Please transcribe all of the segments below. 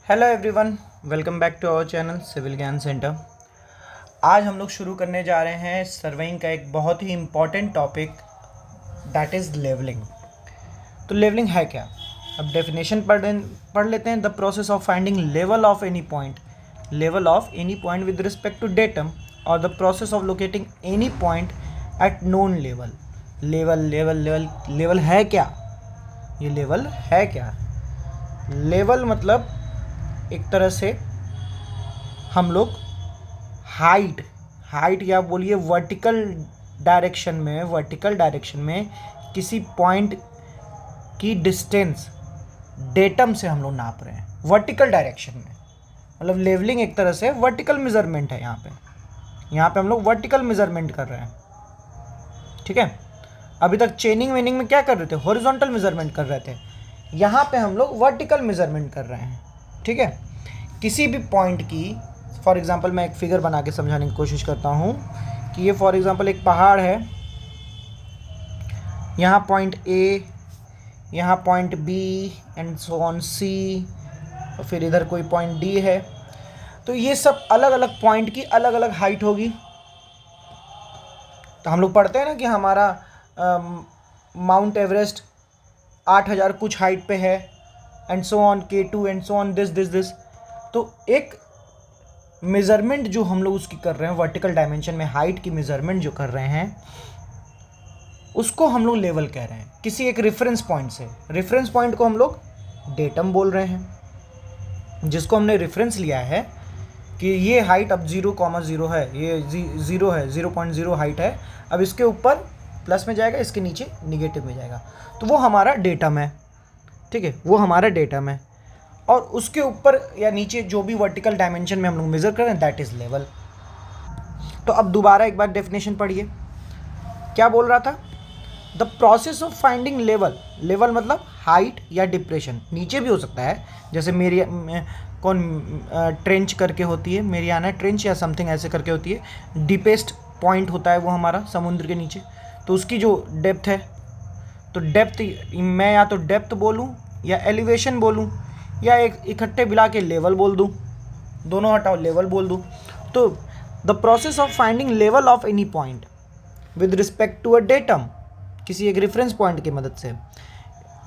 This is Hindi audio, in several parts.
Hello everyone, welcome back to our channel civil Gyan centre. आज हम लोग शुरू करने जा रहे हैं सर्वेइंग का एक बहुत ही important topic, that is levelling. तो लेवलिंग है क्या? अब डेफिनेशन पढ़ लेते हैं। The process of finding level of any point with respect to datum और the process of locating any point at known level. Level है क्या? ये लेवल है क्या? लेवल मतलब एक तरह से हम लोग हाइट या बोलिए वर्टिकल डायरेक्शन में किसी पॉइंट की डिस्टेंस डेटम से हम लोग नाप रहे हैं वर्टिकल डायरेक्शन में। मतलब लेवलिंग एक तरह से वर्टिकल मेजरमेंट है। यहाँ पे हम लोग वर्टिकल मेजरमेंट कर रहे हैं। ठीक है, अभी तक चेनिंग वेनिंग में क्या कर रहे थे? हॉरिजॉन्टल मेजरमेंट कर रहे थे। यहाँ पे हम लोग वर्टिकल मेजरमेंट कर रहे हैं। ठीक है, किसी भी पॉइंट की, फॉर एग्जांपल मैं एक फिगर बना के समझाने की कोशिश करता हूँ कि ये फॉर एग्जांपल एक पहाड़ है, यहाँ पॉइंट ए, यहाँ point B and so on C, और फिर इधर कोई पॉइंट डी है। तो ये सब अलग अलग पॉइंट की अलग अलग हाइट होगी। तो हम लोग पढ़ते हैं ना कि हमारा माउंट एवरेस्ट 8000 कुछ हाइट पे है, and so on K2 and so on this. तो एक मेज़रमेंट जो हम लोग उसकी कर रहे हैं वर्टिकल डायमेंशन में, हाइट की मेज़रमेंट जो कर रहे हैं, उसको हम लोग लेवल कह रहे हैं किसी एक रेफरेंस पॉइंट से। रेफरेंस पॉइंट को हम लोग डेटम बोल रहे हैं, जिसको हमने रेफरेंस लिया है कि ये हाइट अब 0,0 है, ये 0 है, 0.0 हाइट है। अब इसके ऊपर प्लस में जाएगा, इसके नीचे निगेटिव में जाएगा, तो वो हमारा डेटम है। ठीक है, वो हमारा डेटम है। और उसके ऊपर या नीचे जो भी वर्टिकल डायमेंशन में हम लोग मेज़र कर रहे हैं, दैट इज़ लेवल। तो अब दोबारा एक बार डेफिनेशन पढ़िए, क्या बोल रहा था? The process of finding level मतलब हाइट या डिप्रेशन, नीचे भी हो सकता है, जैसे मेरी ट्रेंच करके होती है, मेरियाना ट्रेंच या समथिंग ऐसे करके होती है। डीपेस्ट पॉइंट होता है वो हमारा समुद्र के नीचे, तो उसकी जो डेप्थ है, तो डेप्थ मैं या तो डेप्थ बोलूँ या एलिवेशन बोलूँ या एक इकट्ठे मिला के लेवल बोल दूँ, दोनों हटाओ लेवल बोल दूँ। तो the process of finding level of any point with respect to a datum, किसी एक रेफरेंस पॉइंट की मदद से,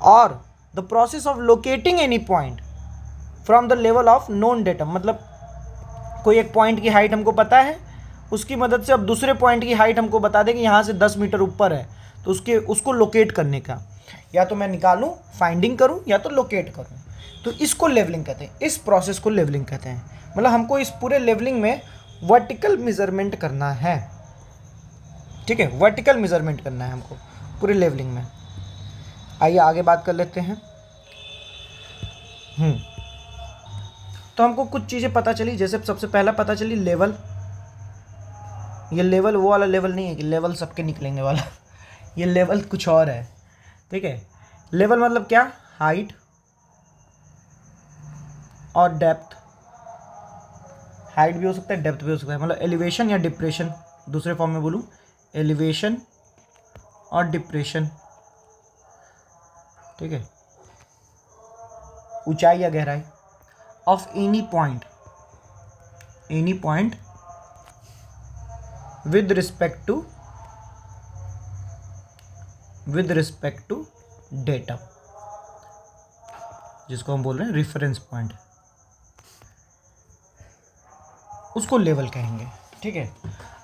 और the process of locating any point from the level of known datum, मतलब कोई एक पॉइंट की हाइट हमको पता है, उसकी मदद से अब दूसरे पॉइंट की हाइट हमको बता दें कि यहाँ से 10 मीटर ऊपर है, तो उसको लोकेट करने का, या तो मैं निकालूं, फाइंडिंग करूं, या तो लोकेट करूं। तो इसको लेवलिंग कहते हैं, इस प्रोसेस को लेवलिंग कहते हैं। मतलब हमको इस पूरे लेवलिंग में वर्टिकल मेजरमेंट करना है। ठीक है, वर्टिकल मेजरमेंट करना है हमको पूरे लेवलिंग में। आइए आगे बात कर लेते हैं। तो हमको कुछ चीज़ें पता चली, जैसे सबसे पहला पता चली लेवल। ये लेवल वो वाला लेवल नहीं है कि लेवल सबके निकलेंगे वाला ये लेवल कुछ और है। ठीक है, लेवल मतलब क्या? हाइट और डेप्थ। हाइट भी हो सकता है, डेप्थ भी हो सकता है। मतलब एलिवेशन या डिप्रेशन, दूसरे फॉर्म में बोलूँ, एलिवेशन और डिप्रेशन। ठीक है, ऊंचाई या गहराई of any point with respect to data, जिसको हम बोल रहे हैं रेफरेंस पॉइंट, उसको लेवल कहेंगे। ठीक है,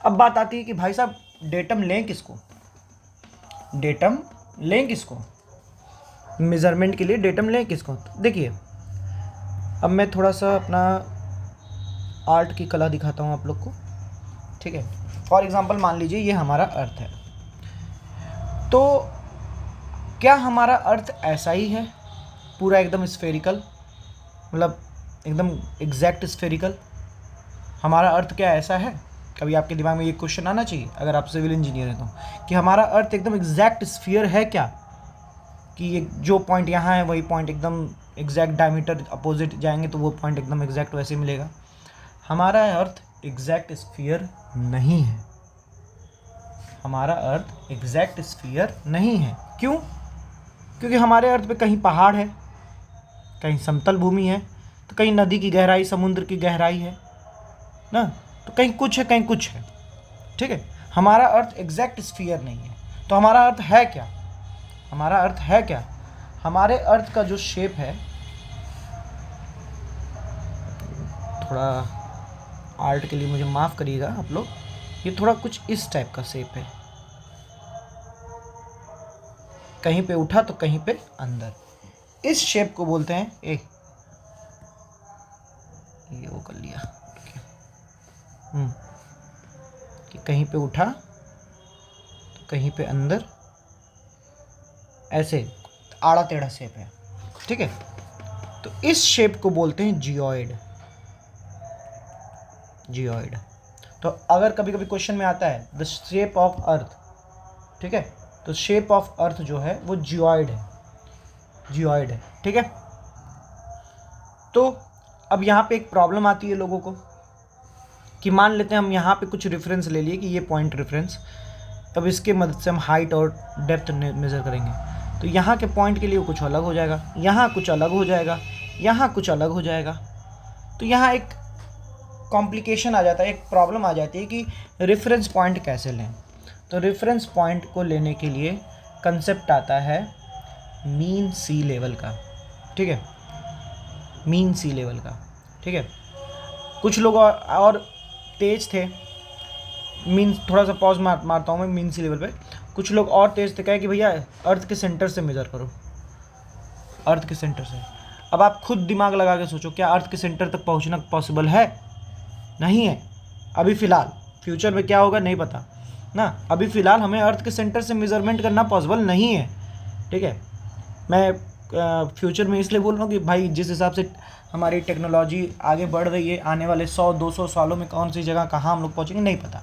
अब बात आती है कि भाई साहब डेटम लें किसको, मेजरमेंट के लिए डेटम लें किसको? तो देखिए, अब मैं थोड़ा सा अपना आर्ट की कला दिखाता हूँ आप लोग को। ठीक है, फॉर एग्जांपल मान लीजिए ये हमारा अर्थ है, तो क्या हमारा अर्थ ऐसा ही है पूरा एकदम स्फेरिकल, मतलब एकदम एग्जैक्ट स्फेरिकल? हमारा अर्थ क्या ऐसा है? कभी आपके दिमाग में ये क्वेश्चन आना चाहिए अगर आप सिविल इंजीनियर हैं तो, कि हमारा अर्थ एकदम एग्जैक्ट स्फीयर है क्या, कि ये जो पॉइंट यहाँ है वही पॉइंट एकदम एग्जैक्ट डायमीटर अपोजिट जाएंगे तो वो पॉइंट एकदम एग्जैक्ट वैसे मिलेगा? हमारा अर्थ एग्जैक्ट स्फीयर नहीं है। हमारा अर्थ एग्जैक्ट स्फीयर नहीं है। क्यों? क्योंकि हमारे अर्थ पे कहीं पहाड़ है, कहीं समतल भूमि है, तो कहीं नदी की गहराई समुद्र की गहराई है ना, तो कहीं कुछ है कहीं कुछ है, ठीक है। हमारा अर्थ एग्जैक्ट स्फीयर नहीं है, तो हमारा अर्थ है क्या, हमारा अर्थ है क्या, हमारे अर्थ का जो शेप है, थोड़ा आर्ट के लिए मुझे माफ़ करिएगा आप लोग, ये थोड़ा कुछ इस टाइप का शेप है, कहीं पे उठा तो कहीं पे अंदर, इस शेप को बोलते हैं ये वो कर लिया कि कहीं पे उठा तो कहीं पे अंदर, ऐसे आड़ा टेढ़ा शेप है, ठीक है। तो इस शेप को बोलते हैं जियोइड, जियोइड। तो अगर कभी कभी क्वेश्चन में आता है द शेप ऑफ अर्थ, ठीक है, तो शेप ऑफ अर्थ जो है वो जियोइड है, जियोइड है, ठीक है। तो अब यहाँ पे एक प्रॉब्लम आती है लोगों को कि मान लेते हैं हम यहाँ पे कुछ रेफरेंस ले लिए कि ये पॉइंट रेफरेंस, अब इसके मदद से हम हाइट और डेप्थ मेज़र करेंगे, तो यहाँ के पॉइंट के लिए कुछ अलग हो जाएगा, यहाँ कुछ अलग हो जाएगा, यहाँ कुछ अलग हो जाएगा। तो यहाँ एक कॉम्प्लिकेशन आ जाता है, एक प्रॉब्लम आ जाती है कि रेफरेंस पॉइंट कैसे लें। तो रेफरेंस पॉइंट को लेने के लिए कंसेप्ट आता है मीन सी लेवल का, ठीक है, मीन सी लेवल का, ठीक है। कुछ लोग और तेज थे, मीन थोड़ा सा पॉज मारता हूँ मैं मीन सी लेवल पे, कुछ लोग और तेज थे, कहे कि भैया अर्थ के सेंटर से मेज़र करो, अर्थ के सेंटर से। अब आप खुद दिमाग लगा के सोचो, क्या अर्थ के सेंटर तक पहुँचना पॉसिबल है? नहीं है अभी फ़िलहाल, फ्यूचर में क्या होगा नहीं पता ना, अभी फ़िलहाल हमें अर्थ के सेंटर से मेज़रमेंट करना पॉसिबल नहीं है, ठीक है। मैं फ्यूचर में इसलिए बोल रहा हूँ कि भाई जिस हिसाब से हमारी टेक्नोलॉजी आगे बढ़ रही है, आने वाले 100-200 सालों में कौन सी जगह कहाँ हम लोग पहुँचेंगे नहीं पता।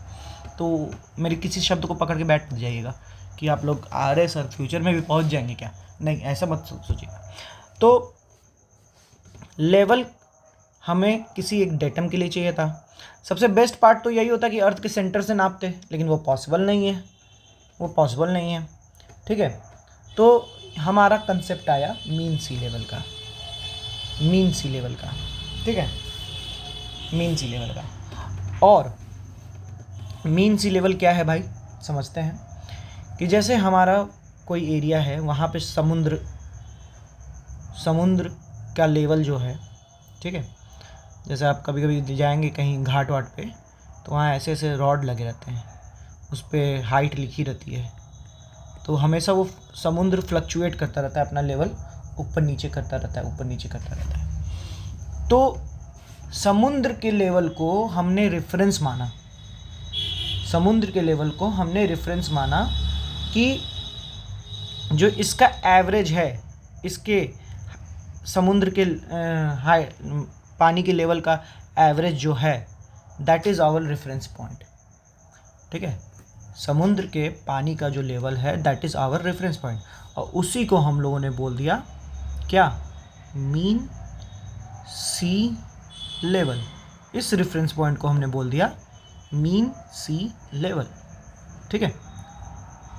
तो मेरे किसी शब्द को पकड़ के बैठ जाइएगा कि आप लोग अरे सर फ्यूचर में भी पहुँच जाएंगे क्या, नहीं ऐसा मत सोचिएगा। तो लेवल हमें किसी एक डेटम के लिए चाहिए था। सबसे बेस्ट पार्ट तो यही होता कि अर्थ के सेंटर से नापते, लेकिन वो पॉसिबल नहीं है, वो पॉसिबल नहीं है, ठीक है। तो हमारा कंसेप्ट आया मीन सी लेवल का, मीन सी लेवल का, ठीक है, मीन सी लेवल का। और मीन सी लेवल क्या है भाई, समझते हैं कि जैसे हमारा कोई एरिया है, वहाँ पे समुद्र का लेवल जो है, ठीक है, जैसे आप कभी कभी जाएंगे कहीं घाट वाट पे, तो वहाँ ऐसे ऐसे रॉड लगे रहते हैं, उस पर हाइट लिखी रहती है, तो हमेशा वो समुद्र फ्लक्चुएट करता रहता है, अपना लेवल ऊपर नीचे करता रहता है, ऊपर नीचे करता रहता है। तो समुद्र के लेवल को हमने रेफरेंस माना, समुद्र के लेवल को हमने रेफरेंस माना कि जो इसका एवरेज है, इसके समुद्र के पानी के लेवल का एवरेज जो है, that is our reference point, ठीक है। समुद्र के पानी का जो लेवल है that is our reference point, और उसी को हम लोगों ने बोल दिया क्या, मीन सी लेवल। इस रेफरेंस पॉइंट को हमने बोल दिया मीन सी लेवल, ठीक है।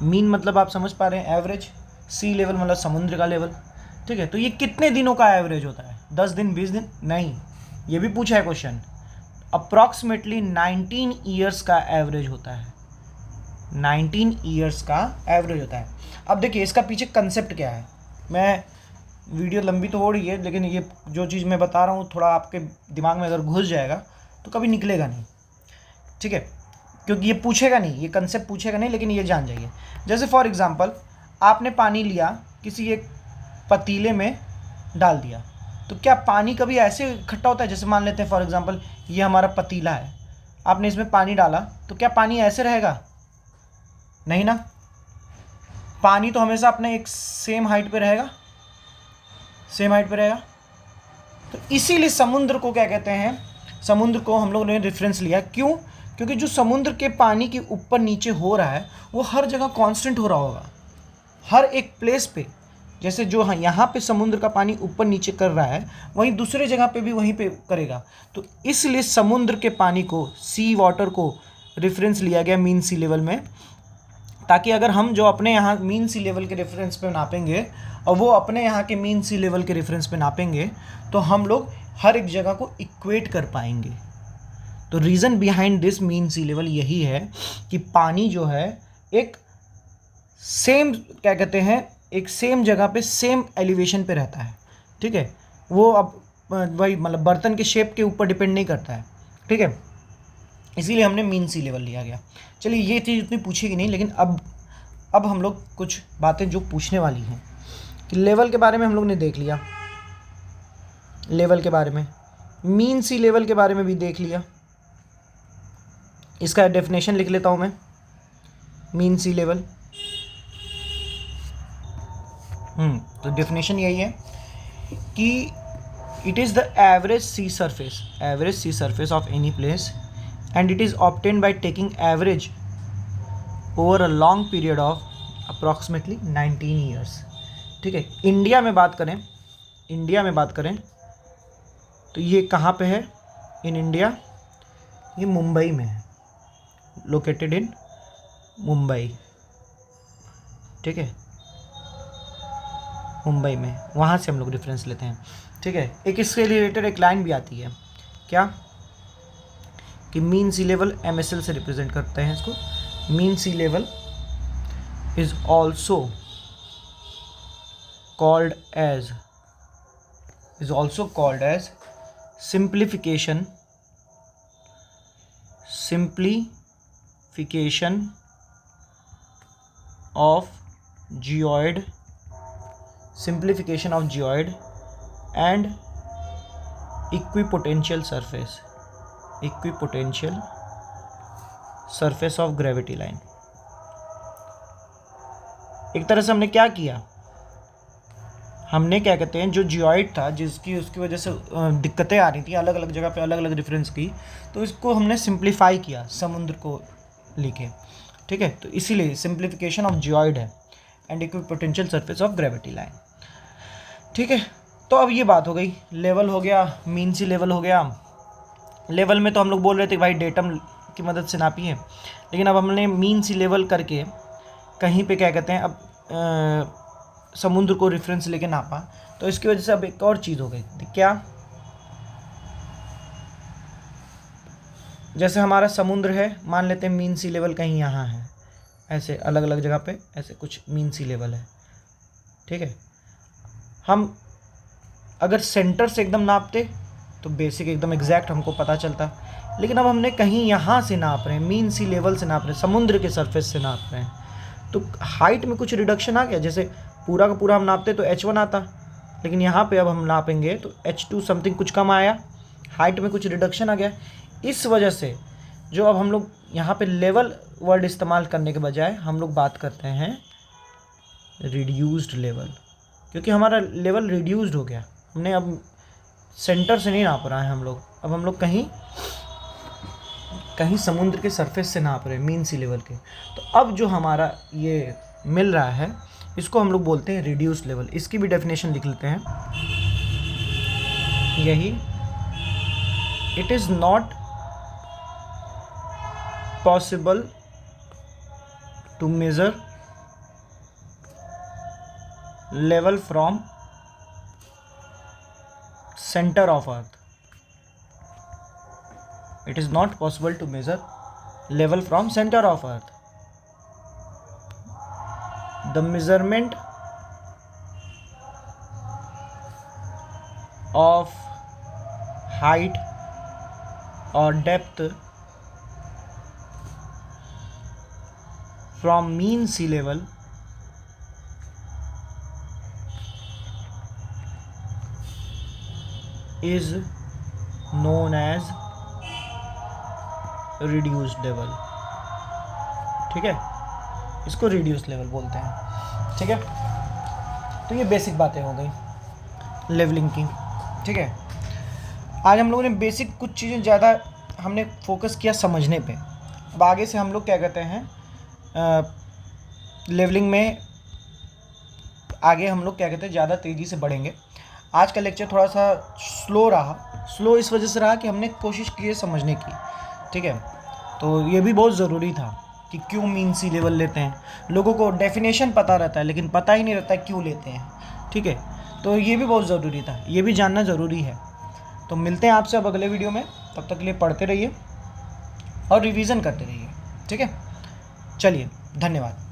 मीन मतलब आप समझ पा रहे हैं, एवरेज, सी लेवल मतलब समुद्र का लेवल, ठीक है। तो ये कितने दिनों का एवरेज होता है, 10 दिन 20 दिन नहीं, ये भी पूछा है क्वेश्चन, अप्रॉक्सीमेटली 19 ईयर्स का एवरेज होता है, 19 ईयर्स का एवरेज होता है। अब देखिए इसका पीछे कंसेप्ट क्या है, मैं वीडियो लंबी तो हो रही है, लेकिन ये जो चीज़ मैं बता रहा हूँ थोड़ा आपके दिमाग में अगर घुस जाएगा तो कभी निकलेगा नहीं, ठीक है, क्योंकि ये पूछेगा नहीं, ये कंसेप्ट पूछेगा नहीं, लेकिन ये जान जाइए। जैसे फॉर एग्जांपल आपने पानी लिया, किसी एक पतीले में डाल दिया, तो क्या पानी कभी ऐसे इकट्ठा होता है, जैसे मान लेते हैं फॉर एग्जांपल ये हमारा पतीला है, आपने इसमें पानी डाला, तो क्या पानी ऐसे रहेगा, नहीं ना, पानी तो हमेशा अपने एक सेम हाइट पे रहेगा, सेम हाइट पे रहेगा। तो इसीलिए समुद्र को क्या कहते हैं, समुद्र को हम लोगों ने रेफरेंस लिया, क्यों, क्योंकि जो समुद्र के पानी के ऊपर नीचे हो रहा है वो हर जगह कांस्टेंट हो रहा होगा, हर एक प्लेस पे, जैसे जो यहाँ पे समुद्र का पानी ऊपर नीचे कर रहा है वहीं दूसरे जगह पे भी वहीं पे करेगा। तो इसलिए समुद्र के पानी को, सी वाटर को रेफरेंस लिया गया मीन सी लेवल में, ताकि अगर हम जो अपने यहाँ मीन सी लेवल के रेफरेंस पे नापेंगे और वो अपने यहाँ के मीन सी लेवल के रेफरेंस पे नापेंगे, तो हम लोग हर एक जगह को इक्वेट कर पाएंगे। तो reason behind this mean sea level यही है कि पानी जो है एक सेम क्या कहते हैं एक सेम जगह पे सेम एलिवेशन पे रहता है, ठीक है। वो अब वही मतलब बर्तन के शेप के ऊपर डिपेंड नहीं करता है, ठीक है। इसीलिए हमने मीन सी लेवल लिया गया। चलिए ये चीज़ उतनी पूछेगी नहीं, लेकिन अब हम लोग कुछ बातें जो पूछने वाली हैं कि लेवल के बारे में हम लोग ने देख लिया, लेवल के बारे में, मीन सी लेवल के बारे में भी देख लिया। इसका डेफिनेशन लिख लेता हूँ मैं, मीन सी लेवल। तो डेफिनेशन यही है कि it is the average sea surface of any place and it is obtained by taking average over a long period of approximately 19 years, ठीक है। इंडिया में बात करें तो ये कहाँ पे है इन इंडिया, ये मुंबई में है, लोकेटेड इन मुंबई, ठीक है, मुंबई में। वहाँ से हम लोग रेफरेंस लेते हैं, ठीक है। एक इससे रिलेटेड एक लाइन भी आती है, क्या कि मीन सी लेवल MSL से रिप्रेजेंट करते हैं इसको। Mean sea level is also called as simplification of geoid and equipotential surface of gravity line। एक तरह से हमने क्या किया, हमने क्या कहते हैं जो जियोइड था जिसकी उसकी वजह से दिक्कतें आ रही थी अलग अलग जगह पे अलग अलग रेफरेंस की, तो इसको हमने सिंप्लीफाई किया समुद्र को लिखे, ठीक है। तो इसीलिए सिंप्लीफिकेशन ऑफ जियोइड है and equipotential surface of gravity line, ठीक है। तो अब ये बात हो गई, लेवल हो गया, मीन सी लेवल हो गया। लेवल में तो हम लोग बोल रहे थे भाई डेटम की मदद से नापिए, लेकिन अब हमने मीन सी लेवल करके कहीं पे क्या कहते हैं अब समुद्र को रेफरेंस लेके नापा, तो इसकी वजह से अब एक और चीज़ हो गई, क्या, जैसे हमारा समुद्र है, मान लेते हैं मीन सी लेवल कहीं यहाँ है, ऐसे अलग अलग जगह पे ऐसे कुछ मीन सी लेवल है, ठीक है। हम अगर सेंटर से एकदम नापते तो बेसिक एकदम एग्जैक्ट हमको पता चलता, लेकिन अब हमने कहीं यहाँ से नाप रहे हैं, मीन सी लेवल से नाप रहे हैं, समुद्र के सरफेस से नाप रहे हैं, तो हाइट में कुछ रिडक्शन आ गया। जैसे पूरा का पूरा हम नापते तो H1 आता, लेकिन यहाँ पे अब हम नापेंगे तो H2 समथिंग कुछ कम आया, हाइट में कुछ रिडक्शन आ गया। इस वजह से जो अब हम लोग यहाँ पे लेवल वर्ड इस्तेमाल करने के बजाय हम लोग बात करते हैं रिड्यूस्ड लेवल, क्योंकि हमारा लेवल रिड्यूस्ड हो गया। हमने अब सेंटर से नहीं नाप रहा है हम लोग, अब हम लोग कहीं समुद्र के सरफेस से नाप रहे हैं मीन सी लेवल के। तो अब जो हमारा ये मिल रहा है इसको हम लोग बोलते हैं रिड्यूस्ड लेवल। इसकी भी डेफिनेशन लिख लेते हैं, यही, it is not possible to measure level from centre of earth. It is not possible to measure level from center of earth. The measurement of height or depth from mean sea level is known as reduced level, ठीक है, इसको रिड्यूस्ड लेवल बोलते हैं, ठीक है। तो ये बेसिक बातें हो गई लेवलिंग की, ठीक है। आज हम लोगों ने बेसिक कुछ चीज़ें ज़्यादा हमने फोकस किया समझने पे। अब आगे से हम लोग क्या कहते हैं लेवलिंग में आगे हम लोग क्या कहते हैं ज़्यादा तेज़ी से बढ़ेंगे। आज का लेक्चर थोड़ा सा स्लो इस वजह से रहा कि हमने कोशिश की है समझने की, ठीक है। तो ये भी बहुत ज़रूरी था कि क्यों मीन सी लेवल लेते हैं। लोगों को डेफिनेशन पता रहता है लेकिन पता ही नहीं रहता है क्यों लेते हैं, ठीक है। तो ये भी बहुत ज़रूरी था, ये भी जानना ज़रूरी है। तो मिलते हैं आपसे अब अगले वीडियो में, तब तक के लिए पढ़ते रहिए और रिवीजन करते रहिए, ठीक है। चलिए, धन्यवाद।